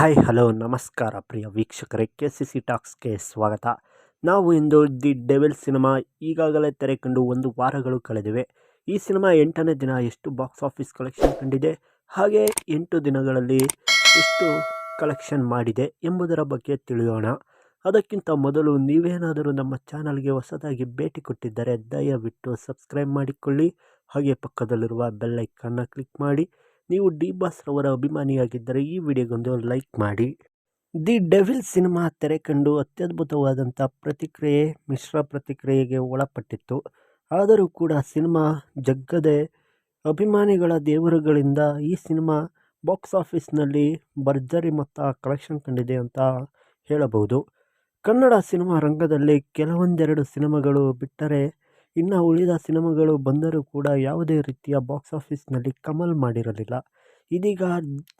Hi hello ನಮಸ್ಕಾರ ಪ್ರಿಯ ವೀಕ್ಷಕರೇ, KCC ಟಾಕ್ಸ್ಗೆ ಸ್ವಾಗತ. ನಾವು ಇಂದು ದಿ ಡೆವಿಲ್ ಸಿನಿಮಾ ಈಗಾಗಲೇ ತೆರೆ ಕಂಡು 1 ವಾರಗಳು ಕಳೆದಿವೆ. ಈ ಸಿನಿಮಾ 8ನೇ ದಿನ ಎಷ್ಟು ಬಾಕ್ಸ್ ಆಫೀಸ್ ಕಲೆಕ್ಷನ್ ಕಂಡಿದೆ, ಹಾಗೆ 8 ದಿನಗಳಲ್ಲಿ ಎಷ್ಟು ಕಲೆಕ್ಷನ್ ಮಾಡಿದೆ ಎಂಬುದರ ಬಗ್ಗೆ ತಿಳಿಯೋಣ. ಅದಕ್ಕಿಂತ ಮೊದಲು ನೀವೇನಾದರೂ ನಮ್ಮ ಚಾನಲ್ಗೆ ಹೊಸದಾಗಿ ಭೇಟಿ ಕೊಟ್ಟಿದ್ದರೆ ದಯವಿಟ್ಟು ಸಬ್ಸ್ಕ್ರೈಬ್ ಮಾಡಿಕೊಳ್ಳಿ, ಹಾಗೆ ಪಕ್ಕದಲ್ಲಿರುವ ಬೆಲ್ ಐಕಾನ್ನ ಕ್ಲಿಕ್ ಮಾಡಿ. ನೀವು ಡಿ ಬಾಸ್ ರವರ ಅಭಿಮಾನಿಯಾಗಿದ್ದರೆ ಈ ವಿಡಿಯೋಗೊಂದು ಲೈಕ್ ಮಾಡಿ. ದಿ ಡೆವಿಲ್ ಸಿನಿಮಾ ತೆರೆ ಕಂಡು ಅತ್ಯದ್ಭುತವಾದಂಥ ಪ್ರತಿಕ್ರಿಯೆ, ಮಿಶ್ರ ಪ್ರತಿಕ್ರಿಯೆಗೆ ಒಳಪಟ್ಟಿತ್ತು. ಆದರೂ ಕೂಡ ಸಿನಿಮಾ ಜಗ್ಗದೆ ಅಭಿಮಾನಿಗಳ ದೇವರುಗಳಿಂದ ಈ ಸಿನಿಮಾ ಬಾಕ್ಸ್ ಆಫೀಸ್ನಲ್ಲಿ ಭರ್ಜರಿ ಮೊತ್ತ ಕಲೆಕ್ಷನ್ ಕಂಡಿದೆ ಅಂತ ಹೇಳಬಹುದು. ಕನ್ನಡ ಸಿನಿಮಾ ರಂಗದಲ್ಲಿ ಕೆಲವೊಂದೆರಡು ಸಿನಿಮಾಗಳು ಬಿಟ್ಟರೆ ಇನ್ನು ಉಳಿದ ಸಿನಿಮಾಗಳು ಬಂದರೂ ಕೂಡ ಯಾವುದೇ ರೀತಿಯ ಬಾಕ್ಸ್ ಆಫೀಸ್ನಲ್ಲಿ ಕಮಾಲ್ ಮಾಡಿರಲಿಲ್ಲ. ಇದೀಗ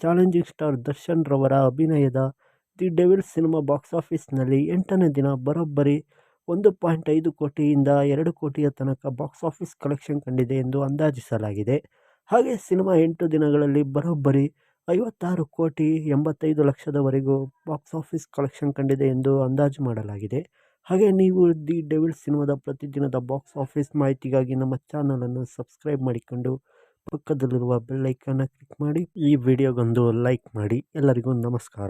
ಚಾಲೆಂಜಿಂಗ್ ಸ್ಟಾರ್ ದರ್ಶನ್ ರವರ ಅಭಿನಯದ ದಿ ಡೆವಿಲ್ ಸಿನಿಮಾ ಬಾಕ್ಸ್ ಆಫೀಸ್ನಲ್ಲಿ 8ನೇ ದಿನ ಬರೋಬ್ಬರಿ 1.5 ಕೋಟಿಯಿಂದ 2 ಕೋಟಿಯ ತನಕ ಬಾಕ್ಸ್ ಆಫೀಸ್ ಕಲೆಕ್ಷನ್ ಕಂಡಿದೆ ಎಂದು ಅಂದಾಜಿಸಲಾಗಿದೆ. ಹಾಗೆ ಸಿನಿಮಾ 8 ದಿನಗಳಲ್ಲಿ ಬರೋಬ್ಬರಿ 56 ಕೋಟಿ 85 ಲಕ್ಷದವರೆಗೂ ಬಾಕ್ಸ್ ಆಫೀಸ್ ಕಲೆಕ್ಷನ್ ಕಂಡಿದೆ ಎಂದು ಅಂದಾಜು ಮಾಡಲಾಗಿದೆ. ಹಾಗೆ ನೀವು ದಿ ಡೆವಿಲ್ ಸಿನಿಮಾದ ಪ್ರತಿದಿನದ ಬಾಕ್ಸ್ ಆಫೀಸ್ ಮಾಹಿತಿಗಾಗಿ ನಮ್ಮ ಚಾನಲನ್ನು ಸಬ್ಸ್ಕ್ರೈಬ್ ಮಾಡಿಕೊಂಡು ಪಕ್ಕದಲ್ಲಿರುವ ಬೆಲ್ ಐಕಾನ್ನ ಕ್ಲಿಕ್ ಮಾಡಿ. ಈ ವಿಡಿಯೋಗೊಂದು ಲೈಕ್ ಮಾಡಿ. ಎಲ್ಲರಿಗೂ ನಮಸ್ಕಾರ.